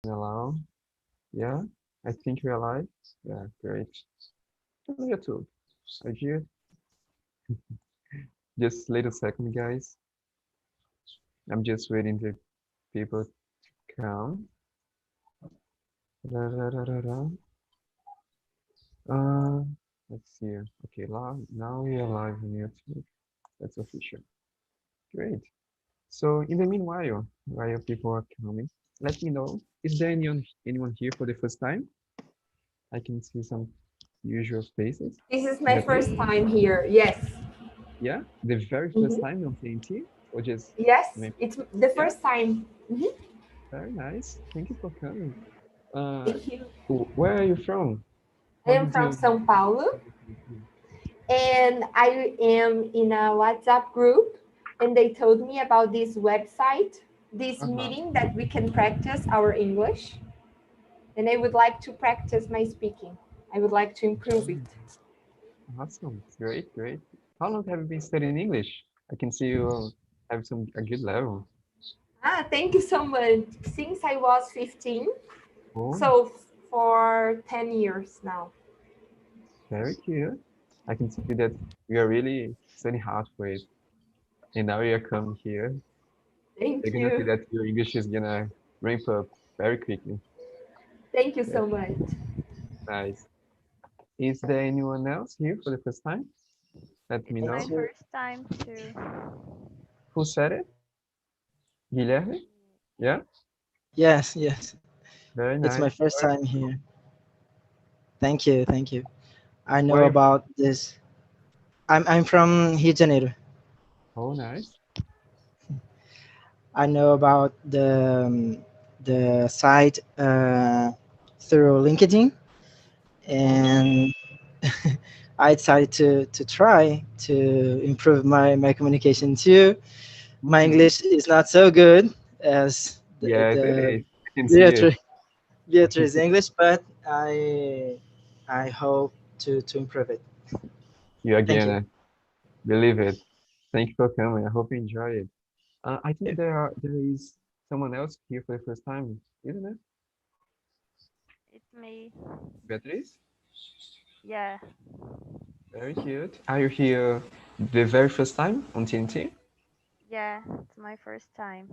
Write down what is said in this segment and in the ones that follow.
Hello. Yeah, I think we're live. Yeah, great. On YouTube. So here, just little second, guys. I'm just waiting the people to come. Da, da, da, da, da. Uh, let's see. Okay, live. Now we are live on YouTube. That's official. Great. So in the meanwhile, while people are coming, let me know. Is there anyone here for the first time? I can see some usual faces. This is my Beatriz? first time here. Yes. Yeah, the very first Mhm. time on TNT, or just Yes, maybe? it's the Yeah, first time. Mhm. very nice. Thank you for coming. Uh, Thank you. where are you from? I How am did from you São Paulo come to TNT? and I am in a WhatsApp group and they told me about this website, this Uh-huh. meeting that we can practice our English and I would like to practice my speaking. I would like to improve it. Very awesome. Great, great. How long have you been studying English? I can see you have a good level. Thank you so much. Since I was 15, Oh, so for 10 years now. very cute. I can see that you are really studying hard for it. And now you're coming here. You're Thank gonna see you. that your English is gonna ramp up very quickly. Thank you Yeah, so much. nice. Is there anyone else here for the first time? Let me It's my know. Thank you. first time too. Who said it? Guilherme? Yeah? Yes, yes. Very It's my nice. first time here. Thank you, thank you. I know Where are you from? about this. I'm from Rio de Janeiro. Oh, nice. I know about the site through LinkedIn, Oh, nice. and I decided to try to improve my communication too. My Mm-hmm. English is not so good as Yes, it the is. I can see it. Beatrice, Beatrice English, but I hope to improve it. You Thank again, you. believe it. Thank you for coming. I hope you enjoy it. I Yeah. think there is someone else here for the first time, isn't it? It's me. Beatriz? Yeah. Very cute. Are you here the very first time on TNT? Yeah, it's my first time.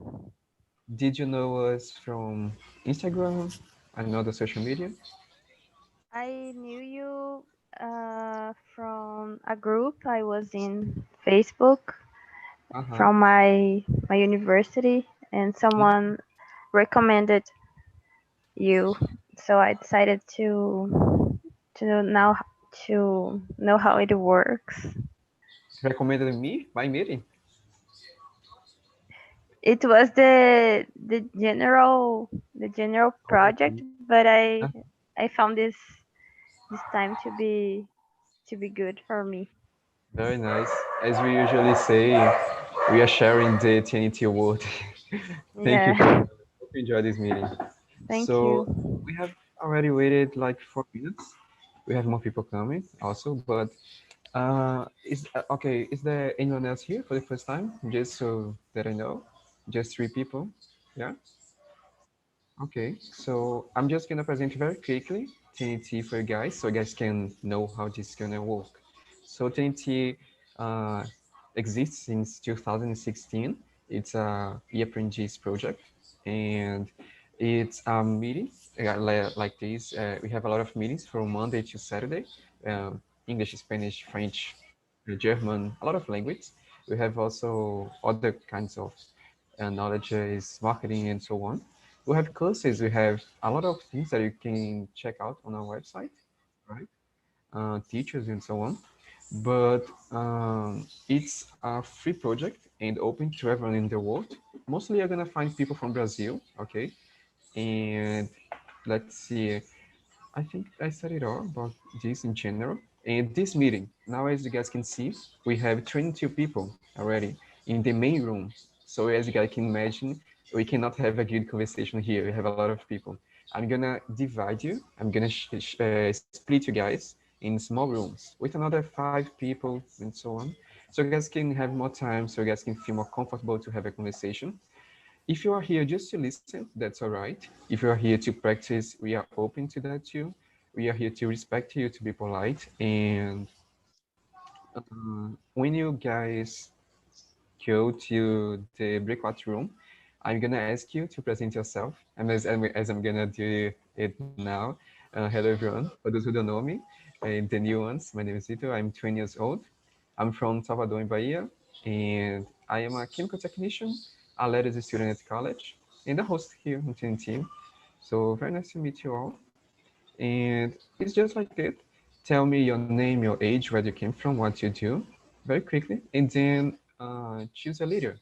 Did you know us from Instagram, another social media? I knew you from a group I was in Facebook Uh-huh. from my university and someone recommended you. So I decided to now to know how it works. Recommended me by meeting. It was the general project, Okay. but I found this time to be good for me. Very nice. As we usually say, we are sharing the TNT award. Thank you for Yeah. coming. Hope you enjoy this meeting. Thank you. So we have already waited like 4 minutes. We have more people coming also, but is okay. Is there anyone else here for the first time? Just so that I know, just three people. Yeah. Okay. So I'm just gonna present very quickly TNT for you guys, so you guys can know how this is gonna work. So TNT uh, exists since 2016. It's a e-apprentice project, and it's a meeting like this. We have a lot of meetings from Monday to Saturday, uh, English, Spanish, French, German, a lot of language. We have also other kinds of knowledge, marketing, and so on. We have courses. We have a lot of things that you can check out on our website, right? Teachers and so on. But it's a free project and open to everyone in the world. Mostly, you're gonna find people from Brazil, okay? And let's see. I think I said it all about this in general. And this meeting, now as you guys can see, we have 22 people already in the main room. So as you guys can imagine, we cannot have a good conversation here. We have a lot of people. I'm gonna divide you. I'm gonna split you guys in small rooms with another 5 people and so on. So you guys can have more time, so you guys can feel more comfortable to have a conversation. If you are here just to listen, that's all right. If you are here to practice, we are open to that too. We are here to respect you, to be polite. And when you guys go to the breakout room, I'm gonna ask you to present yourself. And as I'm gonna do it now, hello everyone. For those who don't know me, and the new ones, my name is Vito. I'm 20 years old. I'm from Salvador in Bahia, and I am a chemical technician, a letters student at college, and a host here on TNT. So very nice to meet you all. And it's just like it. Tell me your name, your age, where you came from, what you do, very quickly, and then choose a leader.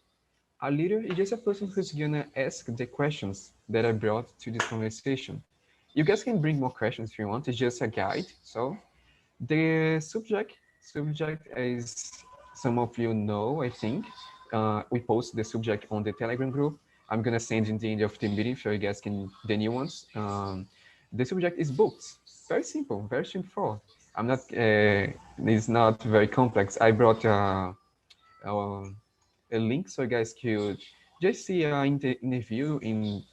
A leader is just a person who's gonna ask the questions that I brought to this conversation. You guys can bring more questions if you want. It's just a guide. So the subject, as some of you know, I think, we post the subject on the Telegram group. I'm gonna send in the end of the meeting so you guys can the new ones. The subject is books. Very simple, very straightforward. I'm not. It's not very complex. I brought a link so you guys could just see an interview in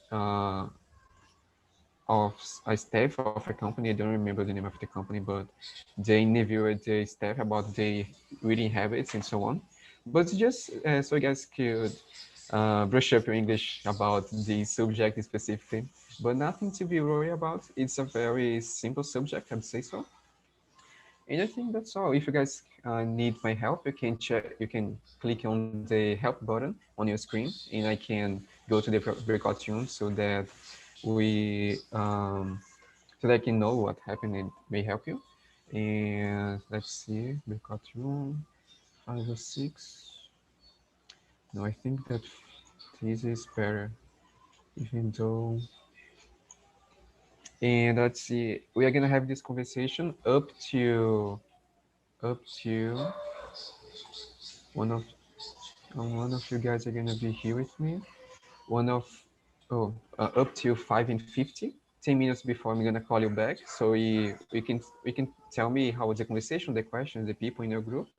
of a staff of a company. I don't remember the name of the company, but they interviewed the staff about the reading habits and so on. But just so you guys could brush up your English about the subject specifically, but nothing to be worried about. It's a very simple subject, I'd say so. And I think that's all. If you guys need my help, you can check. You can click on the help button on your screen, and I can go to the breakout room we so that I can know what happened and may help you. And let's see, breakout room 5 or 6. No, I think that this is better, even though. And let's see, we are gonna have this conversation up to one of one of you guys are gonna be here with me. One of up to 5 and 50. 10 minutes before I'm gonna call you back, so we can tell me how was the conversation, the questions, the people in your group,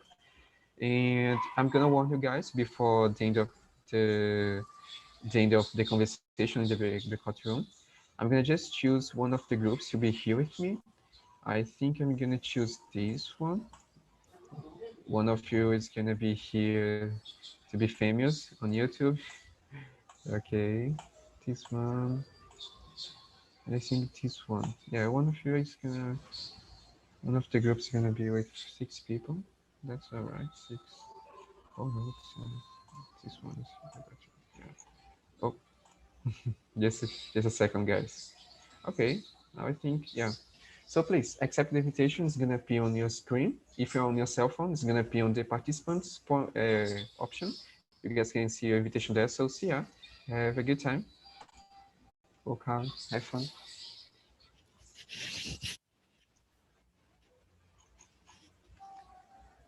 and I'm gonna warn you guys before the the end of the conversation in the breakout room. I'm gonna just choose one of the groups to be here with me. I think I'm gonna choose this one. One of you is gonna be here to be famous on YouTube. Okay, this one. I think this one. Yeah, one of you is gonna. One of the groups is gonna be with 6 people. That's all right. Six. Oh no, this one is. Yeah. Oh, just a second, guys. Okay. Now I think yeah. So please accept the invitation. It's gonna appear on your screen. If you're on your cell phone, it's gonna appear on the participants option. You guys can see your invitation there. So see ya. Have a good time. Work hard. Have fun.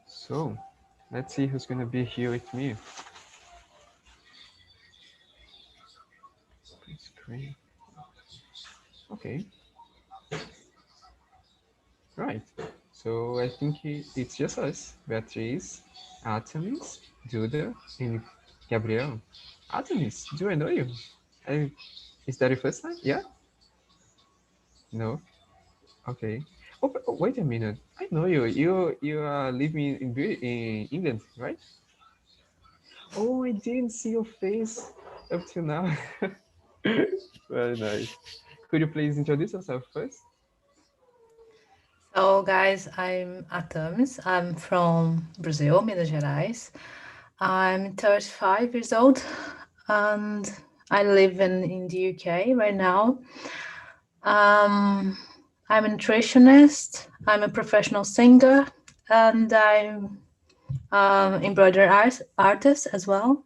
So let's see who's gonna be here with me. Screen. Okay, right. So I think it's just us, Beatriz, Artemis, Judah, and Gabriel. Artemis, do I know you? I, is that your first time? Yeah? No? Okay. Oh, wait a minute. I know you. You are living in England, right? Oh, I didn't see your face up to now. Very nice. Could you please introduce yourself first? So, guys, I'm Atoms. I'm from Brazil, Minas Gerais. I'm 35 years old and I live in the UK right now. I'm a nutritionist, I'm a professional singer, and I'm embroidery artist as well.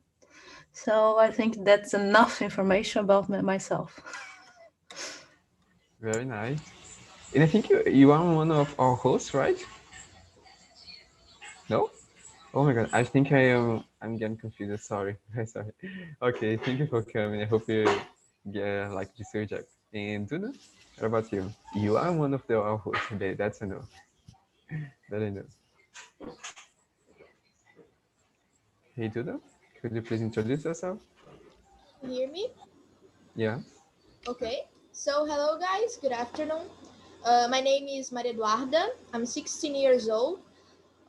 So, I think that's enough information about myself. Very nice. And I think you are one of our hosts, right? No? Oh my god, I think I am. I'm getting confused. Sorry, sorry. Okay, thank you for coming. I hope you get like the subject. And Duna, what about you? You are one of the our hosts today. That's a no. That I know. Hey Duna, could you please introduce yourself? You hear me? Yeah. Okay. So, hello guys. Good afternoon. My name is Maria Eduarda. I'm 16 years old.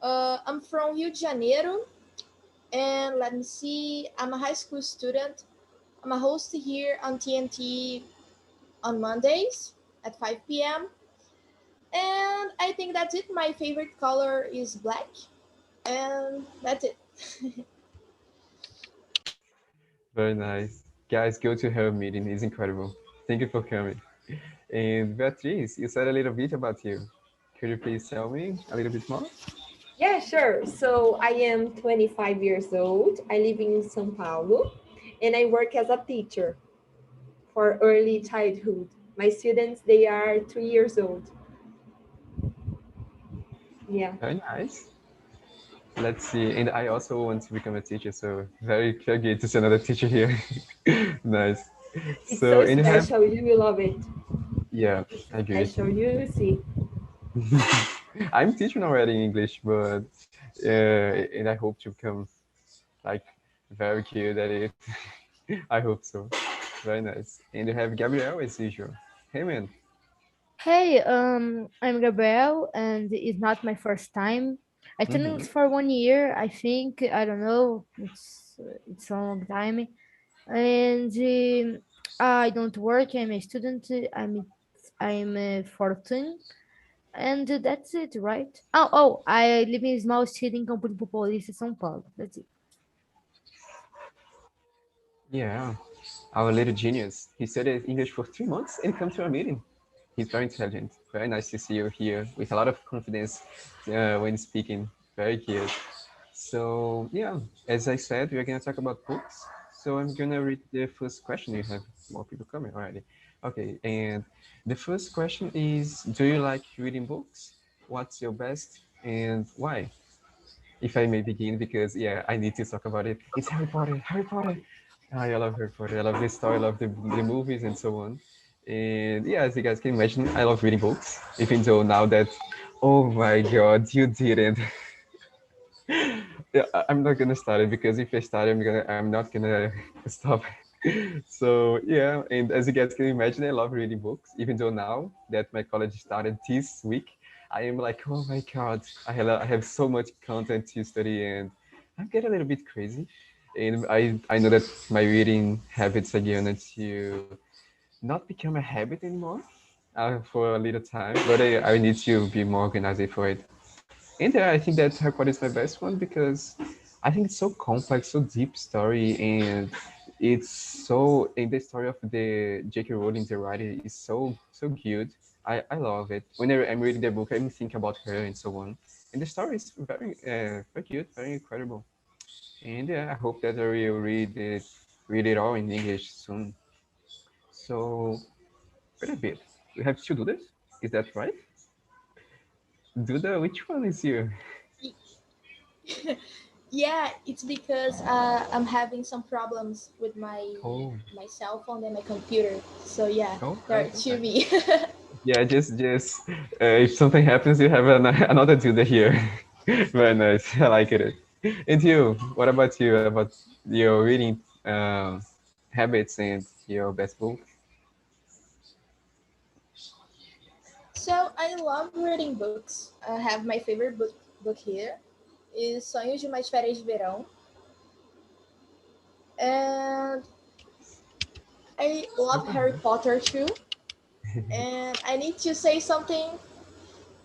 I'm from Rio de Janeiro, and let me see. I'm a high school student. I'm a host here on TNT on Mondays at 5 p.m. And I think that's it. My favorite color is black, and that's it. Very nice. Guys, go to her meeting. It's incredible. Thank you for coming. And Beatriz, you said a little bit about you. Could you please tell me a little bit more? Yeah, sure. So I am 25 years old. I live in São Paulo and I work as a teacher for early childhood. My students, they are 3 years old. Yeah. Very nice. Let's see. And I also want to become a teacher, so very good to see another teacher here. Nice. It's So, so and you have, special. You will love it. yeah, I I agree. show you, see. I'm teaching already in English, but and I hope to become like very good at it. I hope so. Very nice. And you have Gabriel as usual. Hey man. Hey, I'm Gabriel, and it's not my first time. I Mm-hmm. studied for 1 year. I think I don't know. It's a long time, and I don't work. I'm a student. I'm 14, and that's it, right? I live in a small city in Campo de Paulista, São Paulo. That's it. Yeah, our little genius. He studied English for 3 months and come to our meeting. He's very intelligent. Very nice to see you here with a lot of confidence when speaking. Very good. So yeah, as I said, we're gonna talk about books. So I'm gonna read the first question. You have more people coming already. Okay, and the first question is: do you like reading books? What's your best and why? If I may begin, because yeah, I need to talk about it. It's Harry Potter. Harry Potter. I love Harry Potter. I love the story. I love the movies and so on. And yeah, as you guys can imagine, I love reading books. Even though now that, oh my God, you didn't. Yeah, I'm not gonna start it because if I start, I'm not gonna stop. So yeah, and as you guys can imagine, I love reading books. Even though now that my college started this week, I am like, oh my God, I have so much content to study, and I'm getting a little bit crazy. And I know that my reading habits are going to not become a habit anymore for a little time, but I need to be more organized for it. And I think that Harry Potter is my best one because I think it's so complex, so deep story, and it's so in the story of the J.K. Rowling, the writer, is so good. I love it. Whenever I'm reading the book, I think about her and so on. And the story is very good, very incredible. And yeah, I hope that I will read it all in English soon. So, wait a bit. We have two Dudas? Is that right? Duda, which one is you? Yeah, it's because I'm having some problems with Oh, my cell phone and my computer. So yeah, all there right, are all two right. me. Yeah, just if something happens, you have another Duda here. Very nice. I like it. And you, what about you? About your reading habits and your best book? So I love reading books. I have my favorite book here is Sonhos de umas Férias de Verão, and I love Super Harry nice. Potter too. And I need to say something.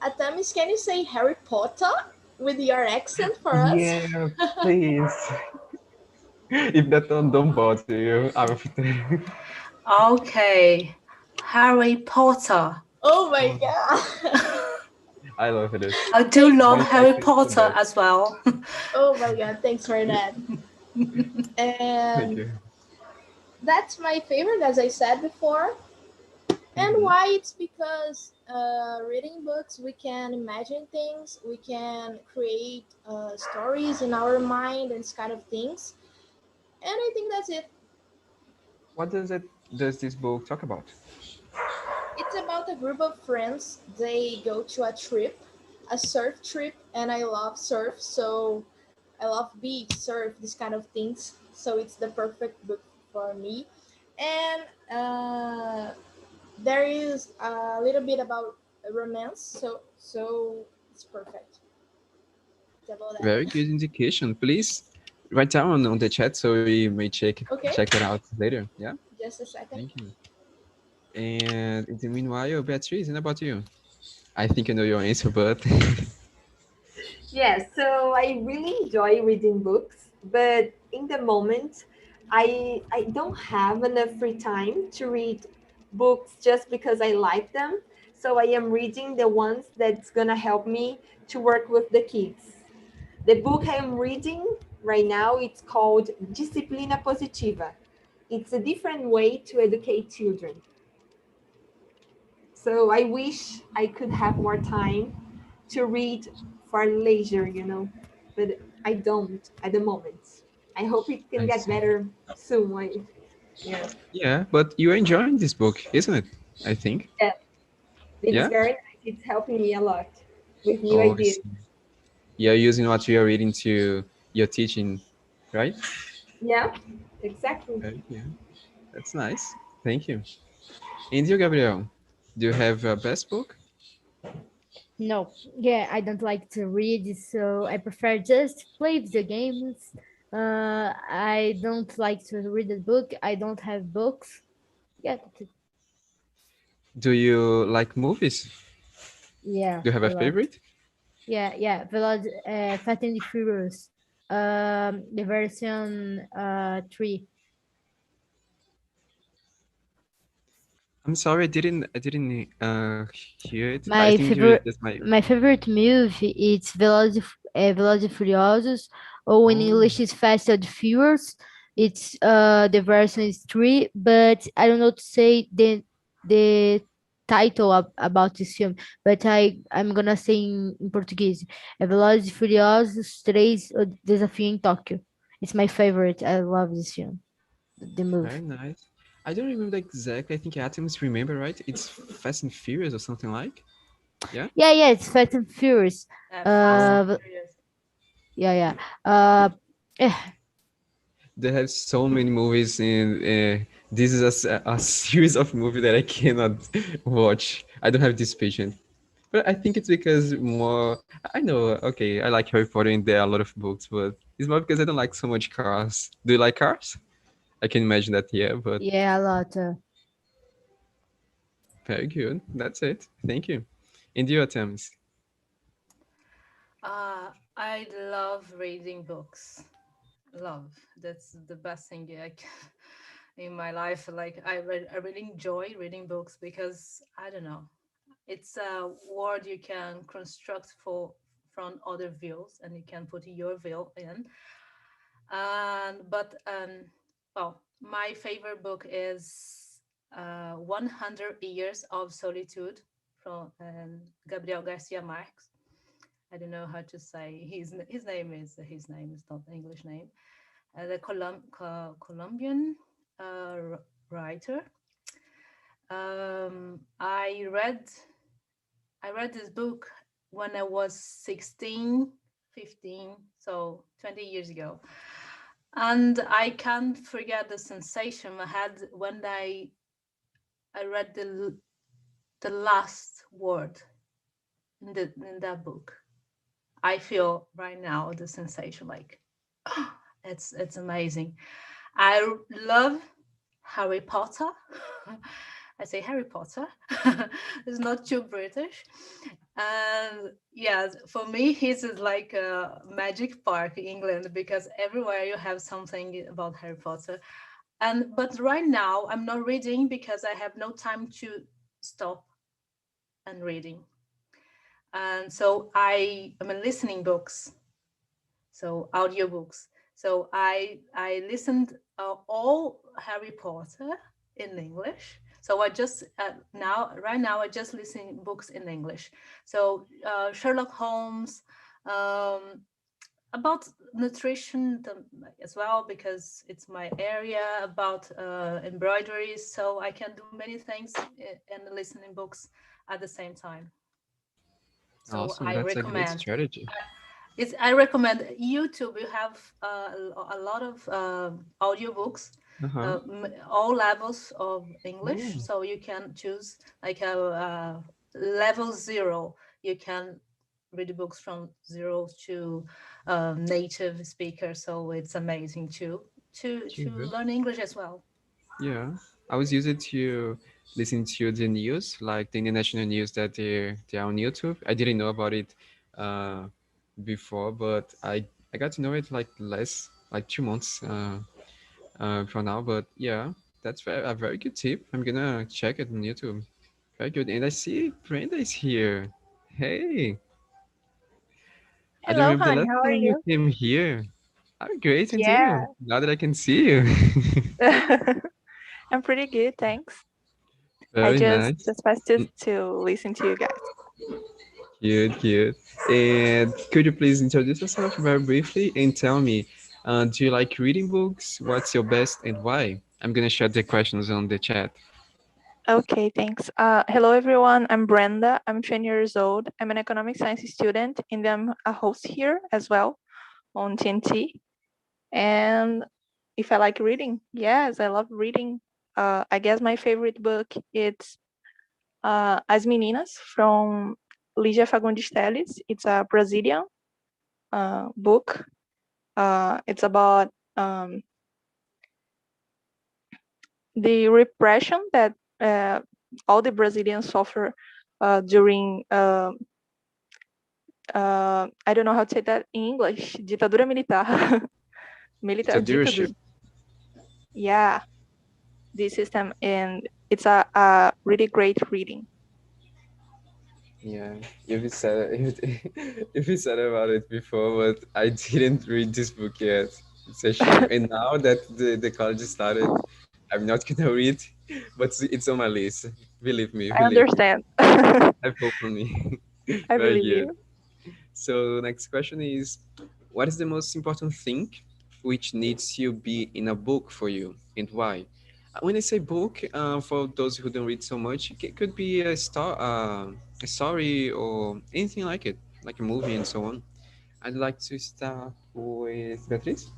Atamis, can you say Harry Potter with your accent for us? Yeah, please. If that don't bother you, I'm Okay. Harry Potter. Oh my Oh, god! I love it. I do Thanks. love Very nice Harry to see Potter that. as well. Oh my god! Thanks for that. Thank And you. that's my favorite, as I said before. And Hmm. why? It's because reading books, we can imagine things, we can create stories in our mind and this kind of things. And I think that's it. What does this book talk about? It's about a group of friends. They go to a trip, a surf trip, and I love surf, so I love beach, surf, this kind of things. So it's the perfect book for me. And there is a little bit about romance, so it's perfect. It's about that. Very good indication. Please write down on the chat so we may Okay, check it out later. Yeah. just a second. Thank you. And in the meanwhile, Beatrice, and about you? I think I know your answer, but Yes, so I really enjoy reading books, but in the moment, I don't have enough free time to read books just because I like them. So I am reading the ones that's gonna help me to work with the kids. The book I am reading right now, it's called Disciplina Positiva. It's a different way to educate children. So I wish I could have more time to read for leisure, but I don't at the moment. I hope it can I get see. better soon. Yeah, Yeah, but you're enjoying this book, isn't it? I think. yeah, it is Yeah. very nice. It's helping me a lot with new Oh, I ideas. see. You're using what you're reading to your teaching, right? Yeah, exactly. Very good. That's nice. Thank you. And you, Gabriel, do you have a best book? No, yeah, I don't like to read, so I prefer just play video games. I don't like to read a book. I don't have books. Yeah, that's it. Do you like movies? Yeah, Do you have a a lot. favorite? Yeah, Velod, Fast and the Furious. The version 3. I'm sorry, I didn't hear it. I My think you favorite just my. my favorite movie is Velozes e Furiosos, or in Oh, English is Fast and Furious. It's the version is 3, but I don't know to say the title about this film, but I'm gonna say in Portuguese. É Velozes e Furiosos 3, o Desafio em Tóquio. It's my favorite. I love this film, the movie. very nice. I don't remember exactly. I think Atoms remember, right? It's Fast and Furious or something like. Yeah. Yeah, it's Fast and Furious. Fast and Uh, Furious. yeah, yeah. Uh, eh, They have so many movies, and this is a series of movies that I cannot watch. I don't have this patience. But I think it's because more. I know. Okay, I like Harry Potter, and there are a lot of books, but it's more because I don't like so much cars. Do you like cars? I can imagine that. Yeah, but yeah, a lot. very good. That's it. Thank you. And your attempts. I love reading books. Love. That's the best thing I can in my life. Like I really enjoy reading books because I don't know. It's a word you can construct from other views and you can put your view in. And but well, my favorite book is 100 Years of Solitude from Gabriel Garcia Marques. I don't know how to say his name is not the English name. The Colombian writer. Um, I read I read this book when I was 16, 15, so 20 years ago. And I can't forget the sensation I had when I read the last word in that book. I feel right now the sensation like it's amazing. I love Harry Potter. I say Harry Potter. It's not too British. And yes, for me, his is like a magic park in England because everywhere you have something about Harry Potter. And but right now I'm not reading because I have no time to stop and reading. And so I am listening books, so audiobooks. So I listened all Harry Potter in English. So I just now right now I just listen books in English. So Sherlock Holmes, um, about nutrition as well because it's my area, about embroideries, so I can do many things and listening books at the same time. So Awesome. I That's a great recommend strategy. I recommend YouTube. You have a lot of audiobooks. Uh-huh. all levels of English. Oh, So you can choose like a level 0. You can read books from 0 to native speaker. So it's amazing to cute. learn English as well. Yeah, I was used to listen to the news, like the international news that they're on YouTube. I didn't know about it uh, before, but I got to know it like less, like 2 months from now. But yeah, that's a very good tip. I'm gonna check it on YouTube. Very good. And I see Brenda is here. Hey, I don't Hello, remember the honey. last How are time you you? came here. I'm great, and Yeah, you? Now that I can see you. I'm pretty good, thanks. I Very just nice. just passed to listen to you guys. Cute, cute. And could you please introduce yourself very briefly and tell me, do you like reading books? What's your best and why? I'm gonna share the questions on the chat. Okay, thanks. Hello, everyone. I'm Brenda. I'm 20 years old. I'm an economic science student, and I'm a host here as well on TNT. And if I like reading, yes, I love reading. I guess my favorite book is As Meninas from Lígia Fagundes Telles. It's a Brazilian book. It's about um, the repression that uh, all the Brazilians suffer during I don't know how to say that in English, ditadura militar, militar Dictatorship. ditadura. Yeah, this system, and it's a really great reading. Yeah, you've said you've said about it before, but I didn't read this book yet. It's a shame. And now that the college started, I'm not gonna read, but it's on my list. Believe me, I believe me. understand. I Have hope for me. Very believe good. you. So next question is, what is the most important thing which needs to be in a book for you and why? When I say book, for those who don't read so much, it could be a story or anything like it, like a movie and so on. I'd like to start with Beatriz.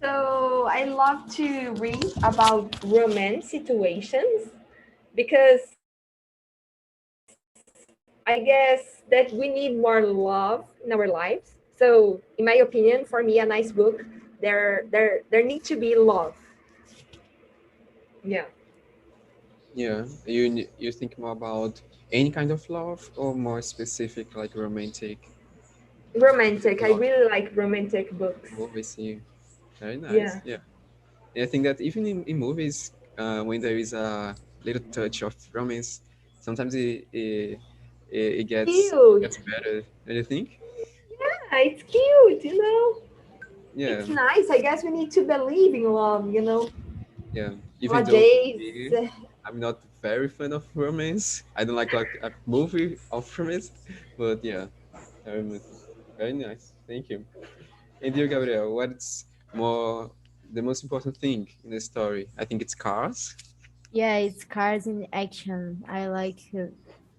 So I love to read about romance situations because I guess that we need more love in our lives. So, in my opinion, for me, a nice book, there need to be love. Yeah, Yeah, you think more about any kind of love or more specific, like romantic romantic. I love? really like romantic books. Oh, I see. Very nice. Yeah. Yeah. And I think that even in movies, when there is a little touch of romance, sometimes it gets Cute. better. Don't you think? Yeah, it's cute. Yeah, It's nice. I guess we need to believe in love. yeah. Even though Nowadays, me, I'm not very fan of romance. I don't like a movie of romance, but yeah, very much. Very nice. Thank you. And you, Gabriel, what's more the most important thing in the story? I think it's cars. Yeah, it's cars in action. I like.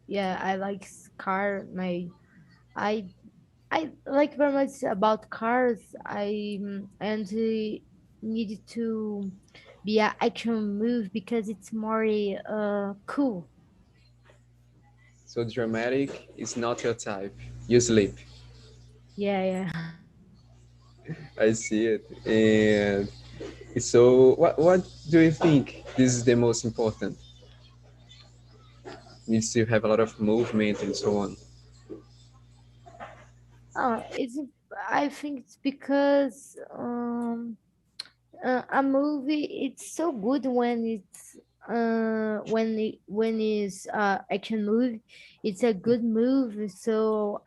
Yeah, I like car. I I like very much about cars. I need to be a action move because it's more cool. So dramatic is not your type. You sleep. Yeah, yeah. I see it. And so, what do you think this is the most important? Needs to have a lot of movement and so on. It's. I think it's because a movie it's so good when it's when it's action movie. It's a good movie. So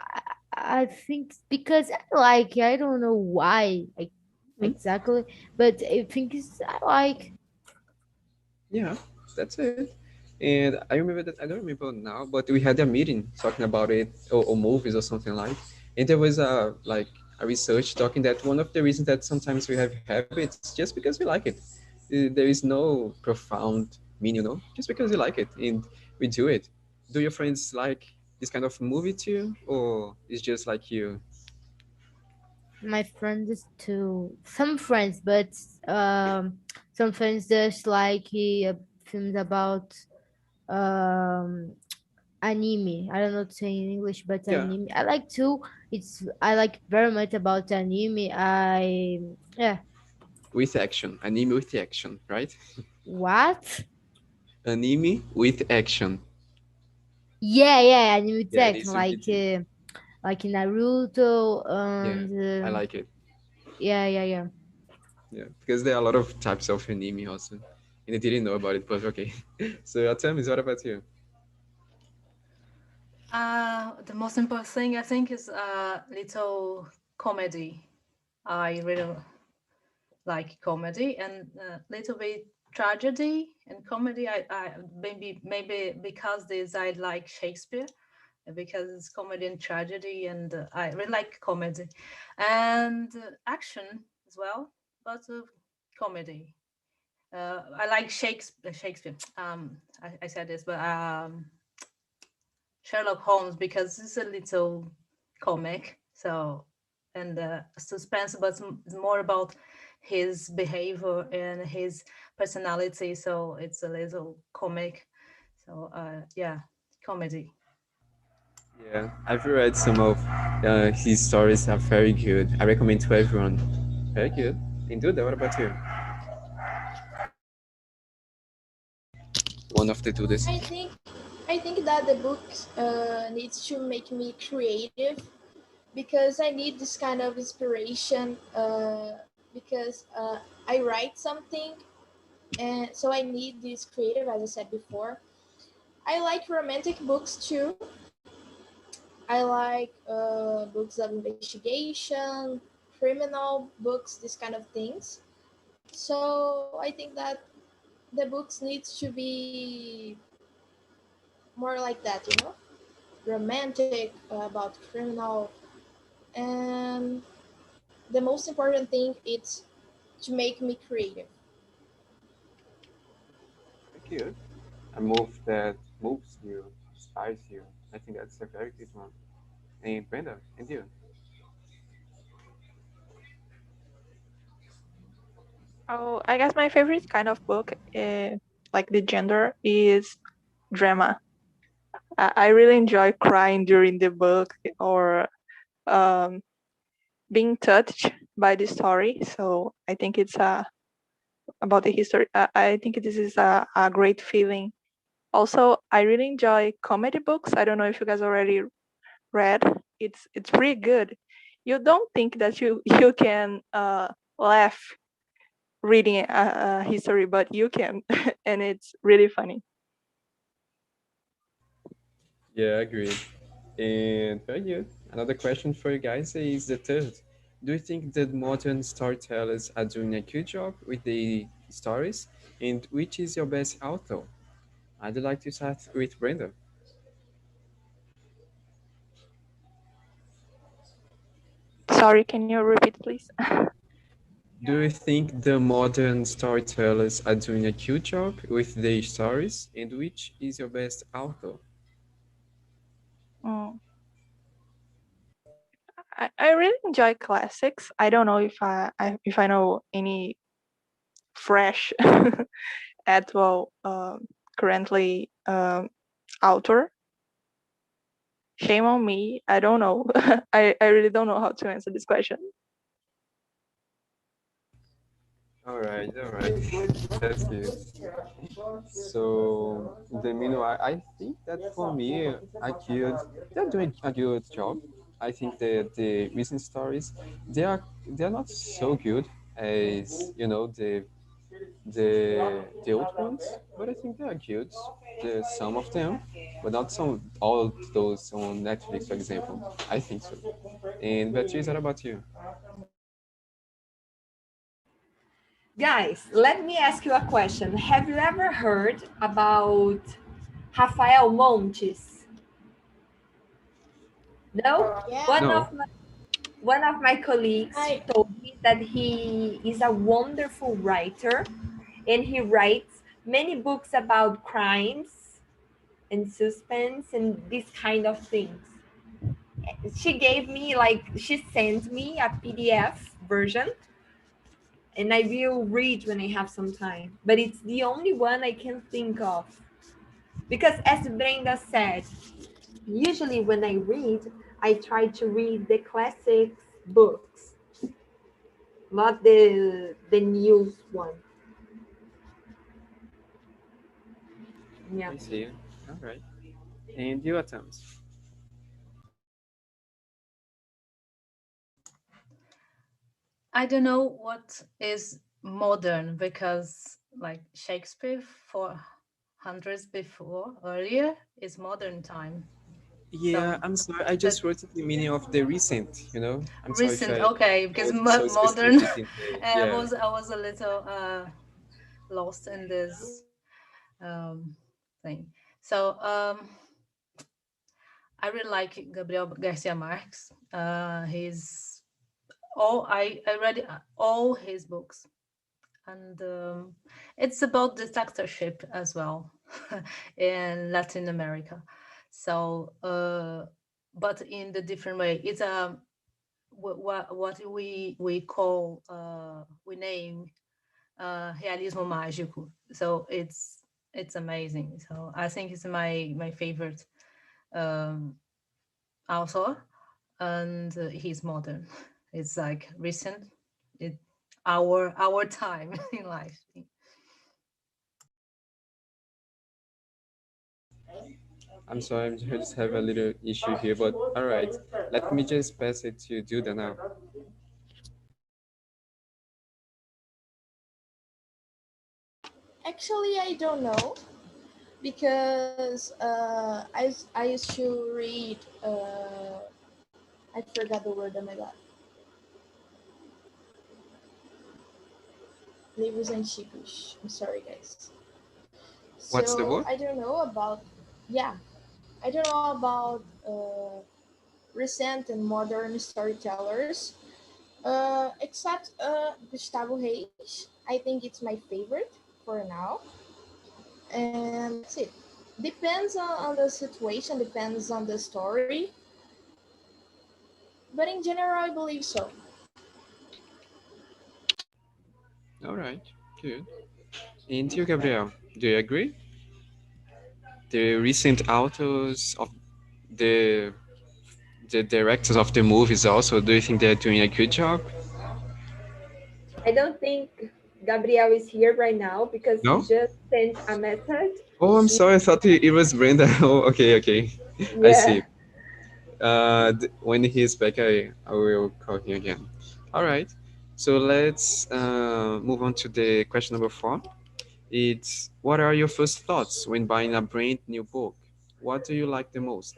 I think because I like it. I don't know why Hmm? exactly, but I think it's I like. Yeah, that's it. And I remember that I don't remember now, but we had a meeting talking about it or movies or something like. And there was a research talking that one of the reasons that sometimes we have habits just because we like it. There is no profound meaning, just because we like it and we do it. Do your friends like this kind of movie too, or it's just like you? My friends too. Some friends, but some friends just like films about um anime. I don't know to say in English, but Yeah, anime. I like too. I like very much about anime. Yeah. with action. Anime with action, right? What? Anime with action. Yeah, anime Yeah, it tech needs to be deep. like Naruto Yeah, and I like it. yeah. Yeah, because there are a lot of types of anime also. And I didn't know about it, but okay. So, Artem, is what about you? The most important thing I think is a little comedy. I really like comedy and a little bit tragedy and comedy. I maybe because this I like Shakespeare because it's comedy and tragedy, and I really like comedy and action as well, but comedy. I like Shakespeare. Shakespeare. I said this, but Sherlock Holmes because it's a little comic. So and suspense, but it's more about his behavior and his personality. So it's a little comic. So yeah, comedy. Yeah, I've read some of his stories are very good. I recommend to everyone. Very good. And Duda, what about you? One of the Dudas. I think that the book needs to make me creative because I need this kind of inspiration because I write something and so I need this creative as I said before. I like romantic books too. I like books of investigation, criminal books, this kind of things. So I think that the books needs to be more like that, romantic about criminal, and the most important thing is to make me creative. Very good. A move that moves you, inspires you. I think that's a very good one. And Brenda, and you? Oh, I guess my favorite kind of book, like the gender, is drama. I really enjoy crying during the book or um, being touched by the story. So I think it's about the history. I think this is a great feeling. Also, I really enjoy comedy books. I don't know if you guys already read. It's pretty good. You don't think that you can laugh reading a history, but you can, and it's really funny. Yeah, agreed. And very good. Another question for you guys is the third. Do you think that modern storytellers are doing a good job with the stories? And which is your best author? I'd like to start with Brenda. Sorry, can you repeat, please? Do you think the modern storytellers are doing a good job with their stories? And which is your best author? Mm. I really enjoy classics. I don't know if I know any fresh actual currently author. Shame on me. I don't know. I really don't know how to answer this question. All right, that's good. So, the meanwhile, I think that for me, they're doing a good job. I think that the recent stories, they are they're not so good as the old ones, but I think they are good. Some of them, but not some all of those on Netflix, for example. I think so. And Beatrice, what about you? Guys, let me ask you a question. Have you ever heard about Rafael Montes? No? Yeah, One No. of one of my colleagues I told me that he is a wonderful writer and he writes many books about crimes and suspense and these kind of things. she gave me like she sent me a PDF version, and I will read when I have some time. But it's the only one I can think of because, as Brenda said, usually when I read, I try to read the classics books, not the news one. Yeah. I see. All right. And your attempts. I don't know what is modern because like Shakespeare for hundreds before earlier is modern time. Yeah, So I'm sorry. I that just wrote the meaning of the recent, you know? I'm sorry if recent, I okay, because was so modern specific in the, yeah. I was a little lost in this thing. So I really like Gabriel Garcia Marquez. He's all I read all his books, and it's about dictatorship as well in Latin America. So, but in the different way, it's a what we call we name realismo mágico. So it's amazing. So I think it's my favorite um, author, and he's modern. It's like recent, it our time in life. I'm sorry, I just have a little issue here, but all right. Let me just pass it to Duda now. Actually, I don't know because I used to read. I forgot the word. Oh my god. Livros antigos. I'm sorry, guys. What's the So word? I don't know about. Yeah, I don't know about recent and modern storytellers. Except Gustavo Reis. I think it's my favorite for now. And that's it. Depends on the situation, depends on the story. But in general, I believe so. All right, good. And you, Gabriel, do you agree? The recent authors of the the directors of the movies also, do you think they're doing a good job? I don't think Gabriel is here right now because he No? just sent a message. Oh, I'm He, sorry. I thought it was Brenda. Oh, okay, okay. I yeah. see. When he's back, I will call him again. All right. So let's move on to the question number 4. It's what are your first thoughts when buying a brand new book? What do you like the most?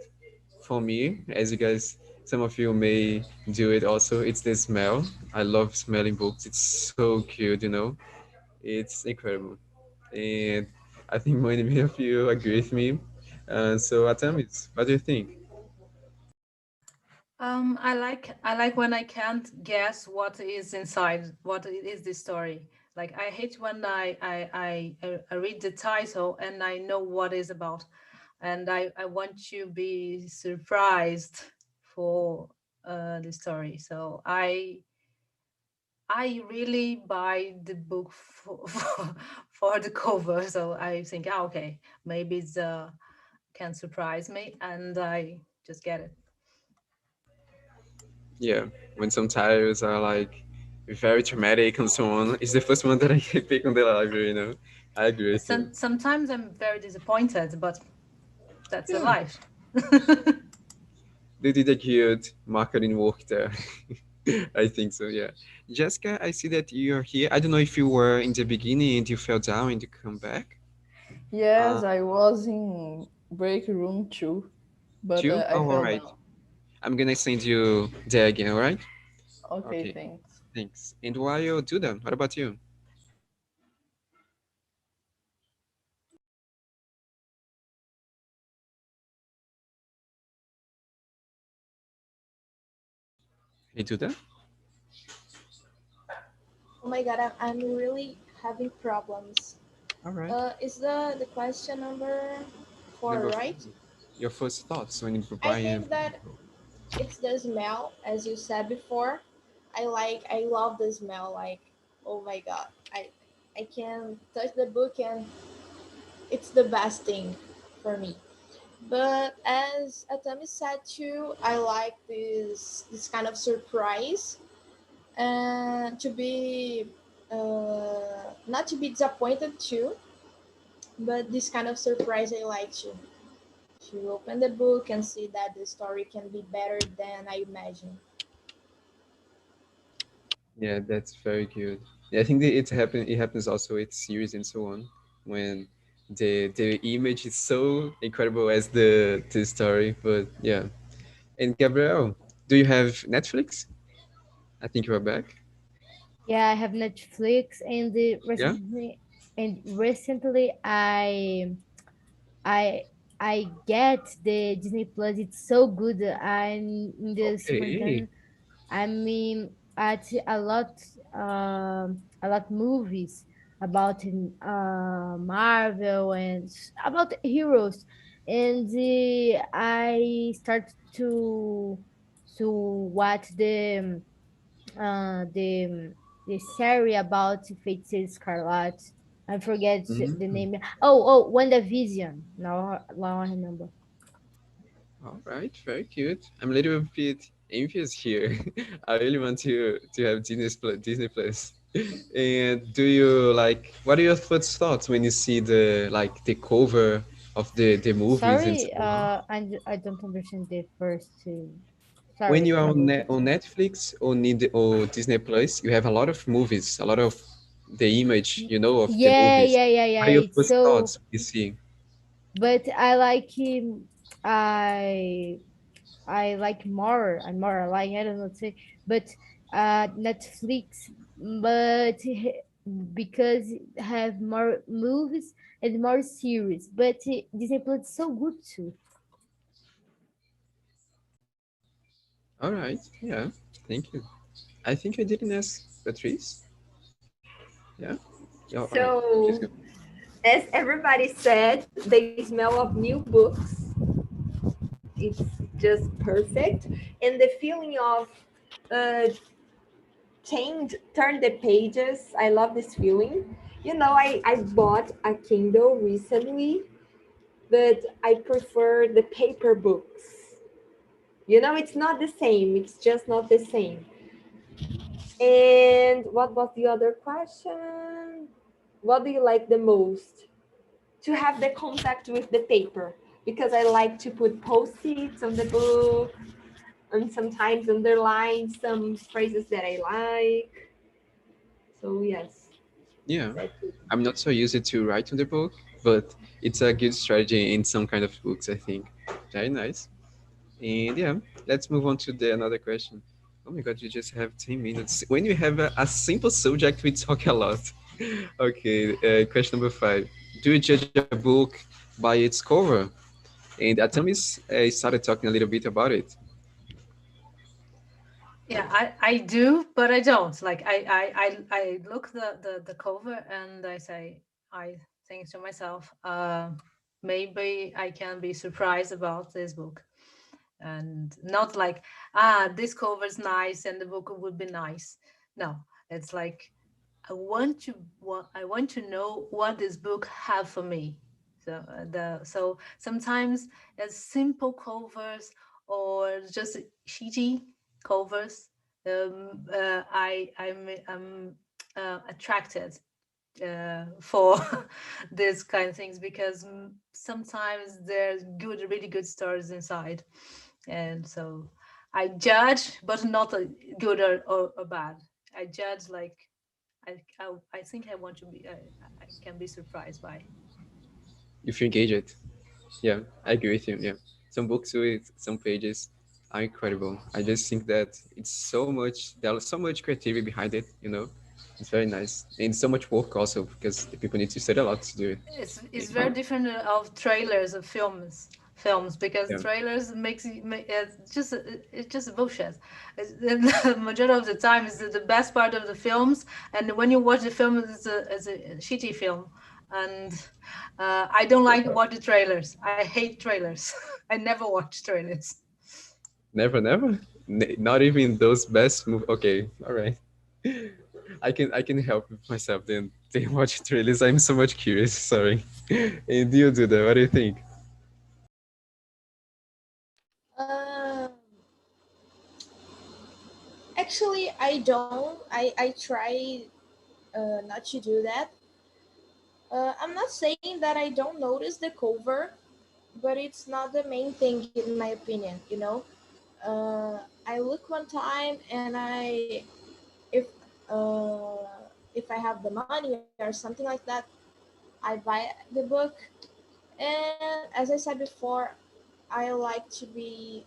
For me, as you guys, some of you may do it also, it's the smell. I love smelling books. It's so cute, you know. It's incredible. And I think many of you agree with me. So, Atamis, what do you think? I like when I can't guess what is inside, what is the story. Like I hate when I read the title and I know what it's about, and I want to be surprised for the story. So I really buy the book for the cover. So I think, okay, maybe it's can surprise me, and I just get it. Yeah, when some titles are like very traumatic and so on, it's the first one that I pick on the library, you know. I agree with you. Sometimes I'm very disappointed, but that's a Yeah, life. they did a good marketing work there. I think so, yeah. Jessica, I see that you're here. I don't know if you were in the beginning and you fell down and you come back. Yes, Uh, I was in break room too, but you? I Oh, all fell right. down. I'm gonna send you there again, all right? Okay, Okay, thanks. thanks. And while you do that, what about you? You do that? Oh my god, I'm really having problems. All right. Is the question number four, Number right? 4. Your first thoughts when you I buy a think that book. It's the smell, as you said before. I love the smell. Like, oh my god, I can touch the book and it's the best thing for me. But as Atami said too, I like this kind of surprise and to be not to be disappointed too, but this kind of surprise I like to open the book and see that the story can be better than I imagined. Yeah, that's very good. Yeah, I think that it happens also with series and so on when the image is so incredible as the story. But yeah. And Gabriel, do you have Netflix? I think you are back. Yeah, I have Netflix, and Yeah. recently I I get the Disney Plus. It's so good. I'm in the Okay. superintendent. I mean, at a lot movies about Marvel and about heroes, and I start to watch the series about Feiticeira Scarlet. I forget the Mm. name. Oh, WandaVision. Now I remember. All right, very good. I'm a little bit envious here. I really want to have Disney Plus. And do you like? What are your first thoughts when you see the cover of the movies and so Sorry, on? I don't understand the first. When Sorry, you are can on, you repeat? On Netflix or Disney Plus, you have a lot of movies, a lot of the image, of the Yeah, movies. yeah, yeah, What yeah. are your It's first so, thoughts when you see? but I like him. I I like more and more. Like I don't know what to say, but Netflix, but because have more movies and more series. But Disney Plus is so good too. All right, yeah, thank you. I think I didn't ask Patrice. Yeah, yeah, all right, please go. So, as everybody said, the smell of new books, it's just perfect. And the feeling of change, turn the pages. I love this feeling. I bought a Kindle recently, but I prefer the paper books. It's not the same. It's just not the same. And what was the other question? What do you like the most? To have the contact with the paper, because I like to put post-its on the book and sometimes underline some phrases that I like. So yes, Yeah, that's it. I'm not so used to write on the book, but it's a good strategy in some kind of books, I think. Very nice. And yeah, let's move on to the another question. Oh my God, you just have 10 minutes. When you have a simple subject, we talk a lot. Okay, question number 5. Do you judge a book by its cover? And Atamis started talking a little bit about it. Yeah, I do, but I don't. Like I look the cover and I think to myself, maybe I can be surprised about this book. And not like, this cover is nice and the book would be nice. No, it's like I want to know what this book have for me. So sometimes as simple covers or just shitty covers, I'm attracted for these kind of things because sometimes there's really good stories inside, and so I judge, but not a good or bad. I judge like I think I want to be I can be surprised by. If you engage it. Yeah, I agree with you. Yeah. Some books with some pages are incredible. I just think that there's so much creativity behind it, It's very nice. And so much work also because the people need to study a lot to do it. It's very different of trailers of films because Yeah. trailers makes it's just bullshit. The majority of the time is the best part of the films, and when you watch the film, it's a shitty film, and I don't like watch the trailers. I hate trailers. I never watch trailers. Never, never. Not even those best move. Okay, all right. I can help myself then. Then watch trailers. I'm so much curious. Sorry. And you do that. What do you think? Um, Actually, I don't. I try not to do that. I'm not saying that I don't notice the cover, but it's not the main thing in my opinion. I look one time and if uh, if I have the money or something like that, I buy the book. And as I said before, I like to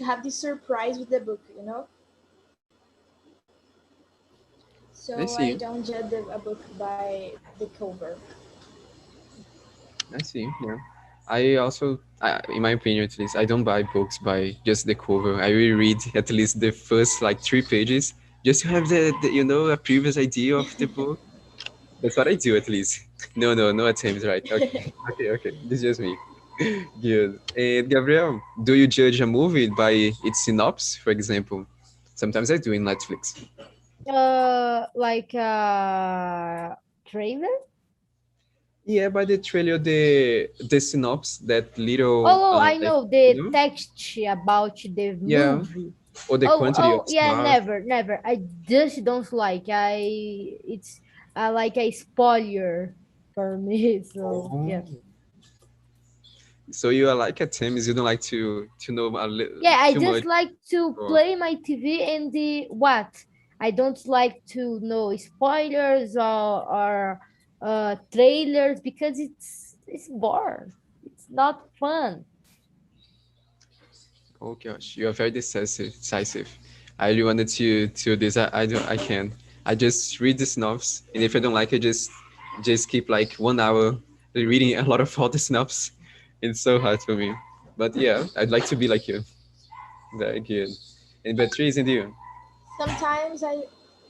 have this surprise with the book. I So I see. don't judge a book by the cover. I see. Yeah. I also, in my opinion at least, I don't buy books by just the cover. I will read at least the first like 3 pages just to have a previous idea of the book. That's what I do at least. No, no, no attempts, right? Okay, okay, okay. This is just me. Good. And Gabriel, do you judge a movie by its synopsis, for example? Sometimes I do in Netflix. Like trailer. Yeah, by the trailer, the synopsis, that little Oh, I text, know the text about the Yeah, movie. or the Oh, quantity of oh, yeah, stars. never, never. I just don't like. It's like a spoiler for me. So Oh, yeah, so you are like at times you don't like to know yeah. I too much. just like to Or play my TV and the what. I don't like to know spoilers or trailers because it's boring. It's not fun. oh gosh, you are very decisive. Decisive. I really wanted to this. I don't. I can. I just read the synopsis, and if I don't like it, just keep like 1 hour reading a lot of all the synopsis. It's so hard for me. But yeah, I'd like to be like you. Very good. And Beatrice and you.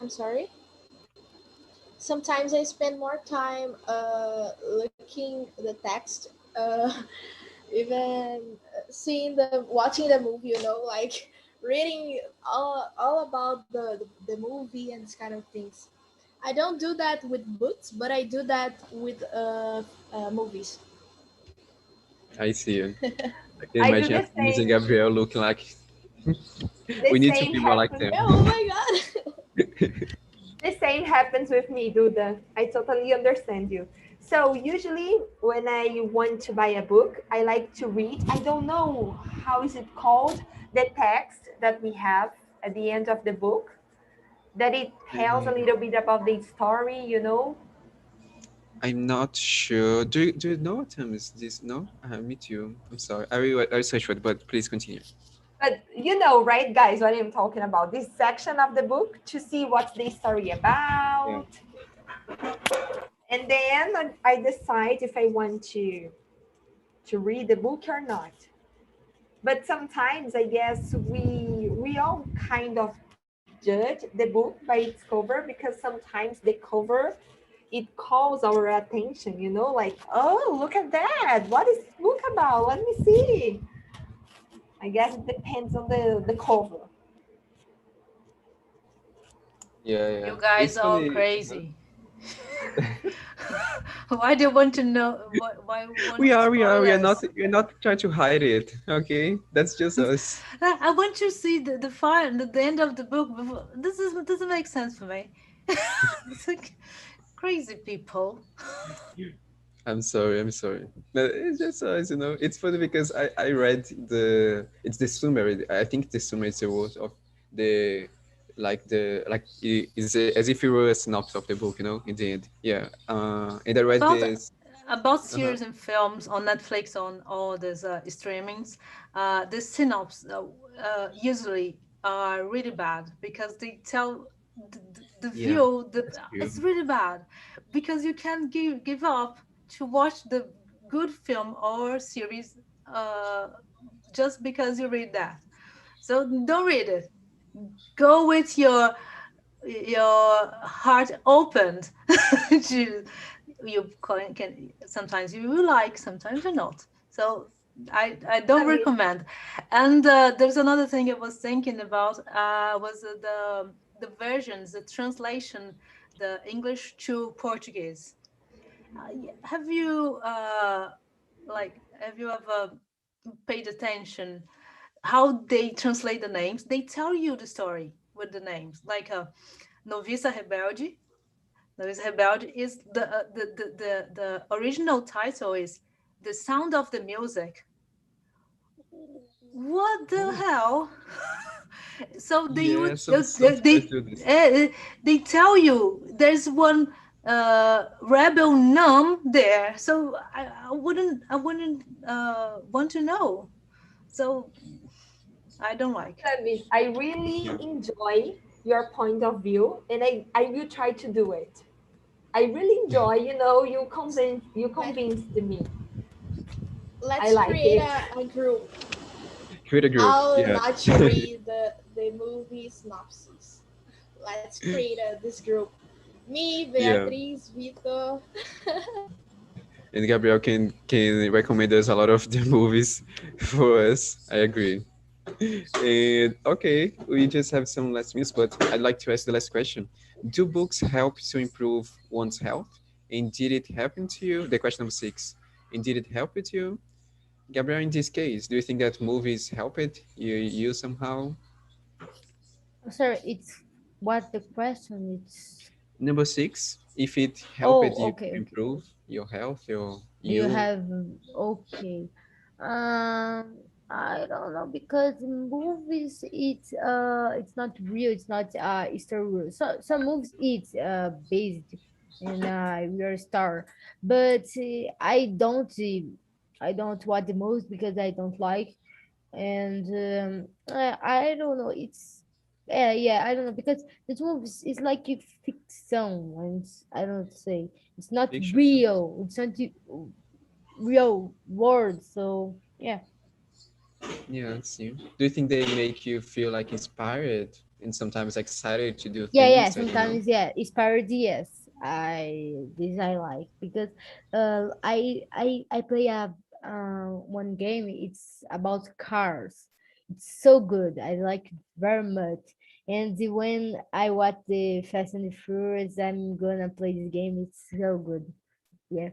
I'm sorry. Sometimes I spend more time looking the text, even watching the movie. Like reading all about the movie and this kind of things. I don't do that with books, but I do that with movies. I see you. I can I do imagine the Beatrice and same. Gabriel looking like The we need to same be more like happens. them. Oh my god! The same happens with me, Duda. I totally understand you. So usually when I want to buy a book, I like to read. I don't know how is it called, the text that we have at the end of the book, that it tells a Mm, little bit about the story. I'm not sure. Do you know what time is this? No, me too. I'm sorry. I will search for it, but please continue. But you know, right, guys, what I'm talking about? This section of the book to see what's the story Yeah. about. And then I decide if I want to read the book or not. But sometimes I guess we all kind of judge the book by its cover because sometimes the cover it calls our attention, like, oh, look at that. What is this book about? Let me see. I guess it depends on the cover. Yeah, yeah. You guys It's are funny. crazy. Why do you want to know? Why you want We are, we are, we are not, spoilers? we are not trying to hide it. Okay, that's just us. I want to see the final, the end of the book. Before. This doesn't make sense for me. It's like crazy people. I'm sorry, I'm sorry. But it's just us, It's funny because I read it's the summary. I think the summary is the word of the is as if it were a synopsis of the book, in the end. Yeah. And I read about this. about Uh-huh. series and films on Netflix, on all these streamings, the synopses usually are really bad because they tell the Yeah, view that that's true. it's really bad because you can't give up to watch the good film or series uh, just because you read that. So don't read it. Go with your heart opened to you can sometimes you will like, sometimes you not. So I don't recommend. And there's another thing I was thinking about was the versions, the translation, the English to Portuguese. Have you have you ever paid attention how they translate the names? They tell you the story with the names, like Noviça Rebelde. Noviça Rebelde is the original title is The Sound of the Music. What the Oh, hell? So they yeah, would some series do this. they tell you there's one rebel num there, so I wouldn't want to know. So I don't like. Sami, I really Yeah. enjoy your point of view, and I will try to do it. I really enjoy, you Let convinced me. I let's like create it. a group. Create a group. I'll Yeah. not to read the movie synopsis. Let's create this group. Me, Yeah. Beatriz, Vitor. And Gabriel can recommend us a lot of the movies for us. I agree. And okay, we just have some last minutes, but I'd like to ask the last question. Do books help to improve one's health? And did it happen to you? The question number 6. And did it help with you? Gabriel, in this case, do you think that movies help it you somehow? Sorry, it's what the question is. Number 6, if it helped Oh, you okay, to okay. improve your health, your Do you you. have okay? I don't know because movies it's not real. It's not story. So some movies it's based in real star, but I don't watch the movies because I don't like, and I don't know. It's yeah, I don't know because this movie is like a fiction, and I don't say it's not Fiction? real. It's not real world. So yeah, Yeah, see. Do you think they make you feel like inspired and sometimes excited to do yeah. things? I don't know. Sometimes yeah, it's parody. Yes, I like because I play a one game. It's about cars. It's so good. I like it very much. And when I watch the Fast and the Furious, I'm gonna play this game. It's so good. Yeah.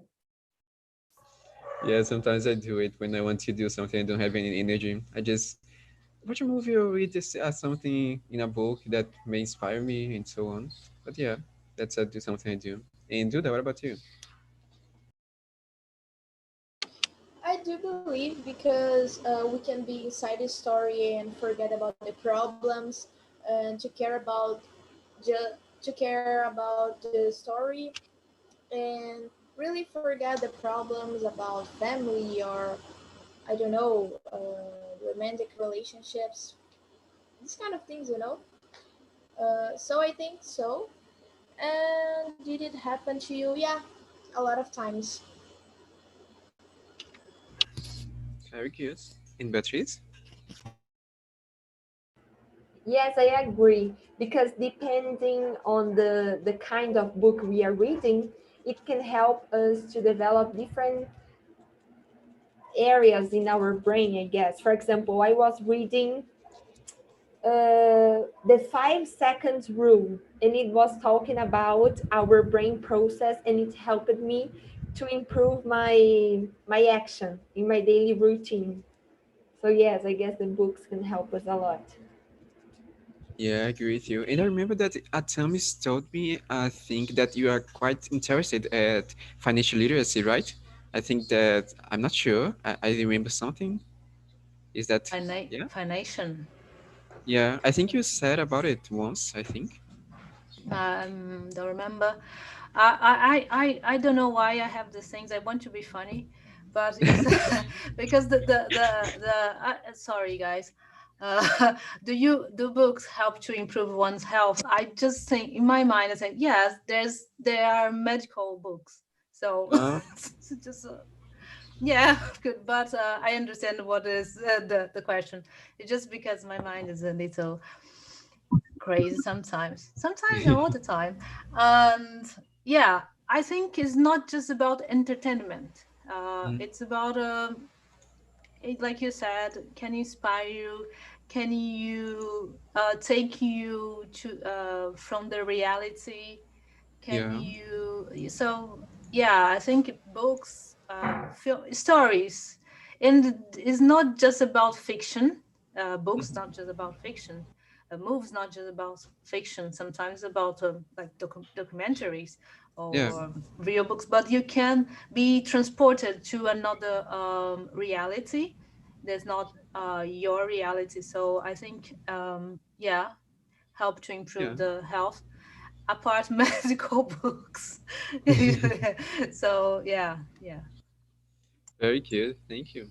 Yeah, sometimes I do it when I want to do something I don't have any energy. I just watch a movie or read this, something in a book that may inspire me and so on. But yeah, that's do something I do. And Duda, what about you? I do believe because we can be inside the story and forget about the problems and to care about the story and really forget the problems about family or I don't know romantic relationships, these kind of things, you know. So I think so. And did it happen to you? Yeah, a lot of times. Very good. And Beatrice? Yes, I agree. Because depending on the kind of book we are reading, it can help us to develop different areas in our brain, I guess. For example, I was reading the 5 seconds rule, and it was talking about our brain process, and it helped me to improve my action in my daily routine. So yes, I guess the books can help us a lot. Yeah, I agree with you. And I remember that Atamis told me, I think that you are quite interested at financial literacy, right? I think that, I'm not sure. I remember something. Is that, yeah? Fination. Yeah, I think you said about it once, I think. Don't remember. I don't know why I have these things. I want to be funny, but it's because sorry guys. Do books help to improve one's health? I just think in my mind I say yes. There are medical books, so Uh, it's just yeah, good. But I understand what is the question. It's just because my mind is a little crazy sometimes all the time. And yeah, I think it's not just about entertainment. mm, It's about like you said, can inspire you, can you take you to from the reality, can Yeah. you so yeah, I think books, stories, and it's not just about fiction. Books Mhm. not just about fiction. Movies not just about fiction. Sometimes about like documentaries Yeah. or real books, but you can be transported to another reality that's not your reality. So I think yeah, help to improve Yeah. the health apart medical books. So yeah, yeah. Very good. Thank you.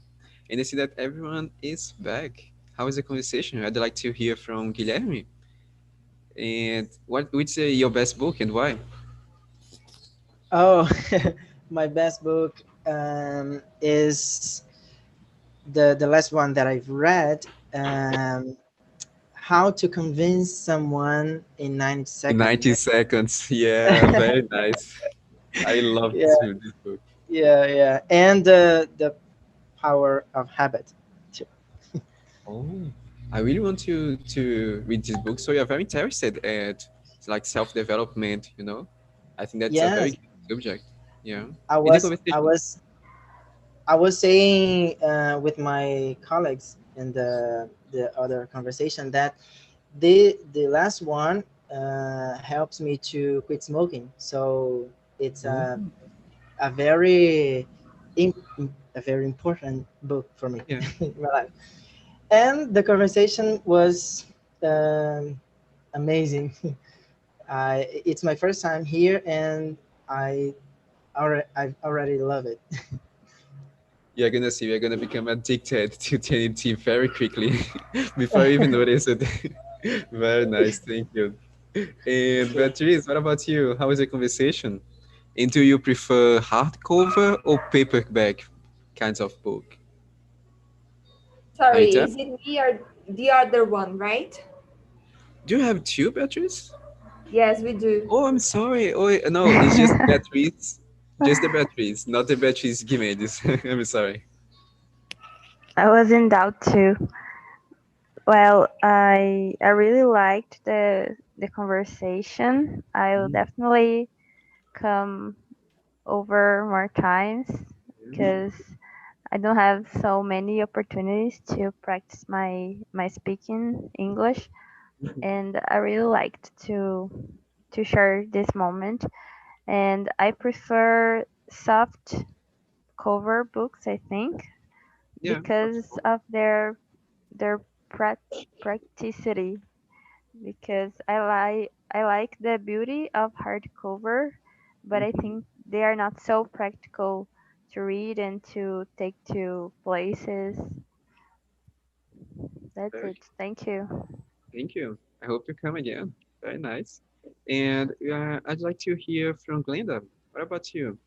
And I see that everyone is back. How is the conversation? I'd like to hear from Guilherme. And which your best book and why? Oh, my best book is the last one that I've read. Um, How to Convince Someone in 90 In Seconds. 90 seconds. Yeah, very nice. I love Yeah, this book. yeah, and the Power of Habit too. Oh, I really want to read this book. So you're very interested at like self-development, you know? I think that's a very Yes, good subject. Yeah. I In the was I conversation. was I was saying with my colleagues in the other conversation that the last one helps me to quit smoking. So it's Oh, a very im- a very important book for me yeah. in my life. And the conversation was amazing. It's my first time here, and I already love it. You're gonna see, you're gonna become addicted to TNT very quickly before you even notice it. Very nice, thank you. And Yeah. Beatrice, what about you? How is the conversation? And do you prefer hardcover or paperback kinds of book? Are you Sorry, there? is it me or the other one, right? Do you have two Beatrice? Yes, we do. Oh, I'm sorry. Oh, no, it's just Beatrice. Just the Beatrice, not the Beatrice Guimedis. I'm sorry. I was in doubt too. Well, I really liked the conversation. I'll Mm, definitely come over more times yeah. because I don't have so many opportunities to practice my speaking English, and I really liked to share this moment. And I prefer soft cover books, I think, Yeah, of because course. of their practicity. Because I like the beauty of hardcover, but I Mhm. think they are not so practical to read and to take to places. That's Very it. Thank you. Thank you. I hope you come again. Very nice. And I'd like to hear from Glenda. What about you?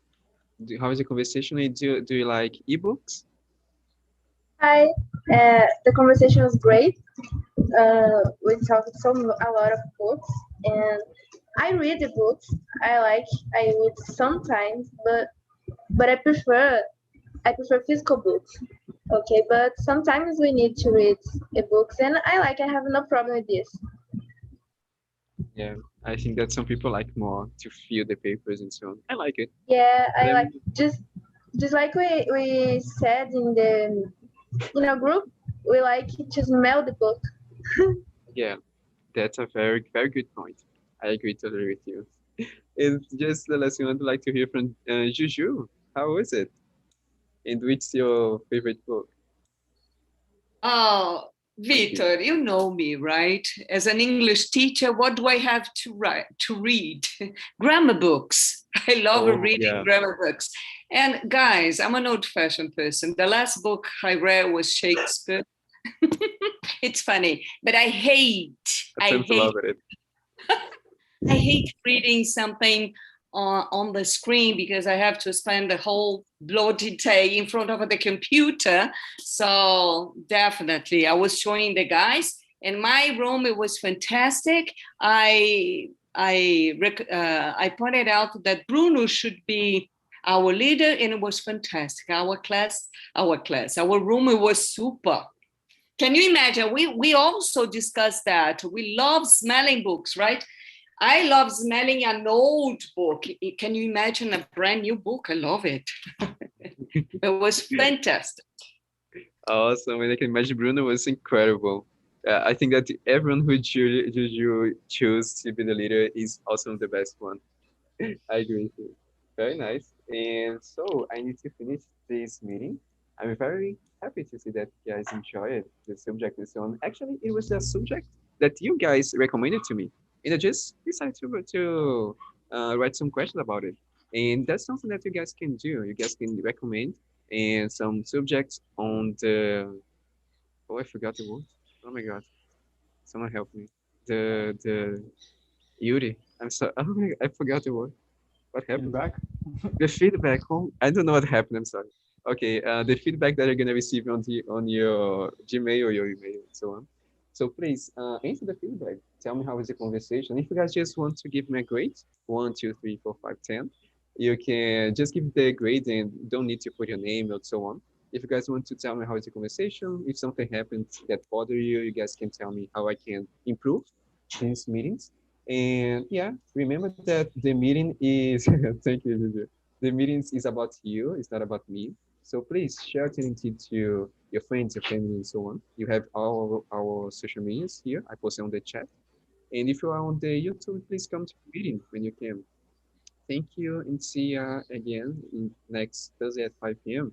How is the conversation? Do you like ebooks? Hi, the conversation was great. We talked a lot of books, and I read the books. I read sometimes, but I prefer physical books. Okay, but sometimes we need to read books, and I have no problem with this. Yeah, I think that some people like more to feel the papers and so on. I like it. Yeah, But I like just like we said in our group, we like to smell the book. yeah, that's a very, very good point. I agree totally with you. And just the last thing I'd like to hear from Juju. How is it? And which your favorite book? Oh, Thank you. Vitor, you know me, right? As an English teacher, what do I have to read? Grammar books. I love Oh, reading yeah. grammar books. And guys, I'm an old-fashioned person. The last book I read was Shakespeare. It's funny, but I tend to love it. I hate reading something on the screen because I have to spend the whole bloody day in front of the computer. So definitely, I was showing the guys, and my room it was fantastic. I pointed out that Bruno should be our leader, and it was fantastic. Our room, it was super. Can you imagine? We also discussed that. We love smelling books, right? I love smelling an old book. Can you imagine a brand new book? I love it. It was fantastic. Awesome, and I can imagine Bruno was incredible. I think that everyone who you choose to be the leader is also the best one. I agree with you. Very nice. And so I need to finish this meeting. I'm very happy to see that you guys enjoyed the subject and so on. Actually, it was a subject that you guys recommended to me, and I just decided to write some questions about it. And that's something that you guys can do. You guys can recommend and some subjects on the. Oh, I forgot the word. Oh my God! Someone help me. The Yuri. I'm sorry. Oh my, I forgot the word. What happened? Feedback. The feedback. Oh, I don't know what happened. I'm sorry. Okay, the feedback that you're gonna receive on your Gmail or your email and so on. So please answer the feedback. Tell me how is the conversation. If you guys just want to give me a grade, 1, 2, 3, 4, 5, 10, you can just give the grade and don't need to put your name or so on. If you guys want to tell me how is the conversation, if something happened that bother you, you guys can tell me how I can improve these meetings. And yeah, remember that the meeting is, thank you, Juju. The meetings is about you, it's not about me. So please share TNT to your friends, your family, and so on. You have all our social medias here. I posted on the chat. And if you are on the YouTube, please come to the meeting when you can. Thank you and see you again next Thursday at 5 p.m.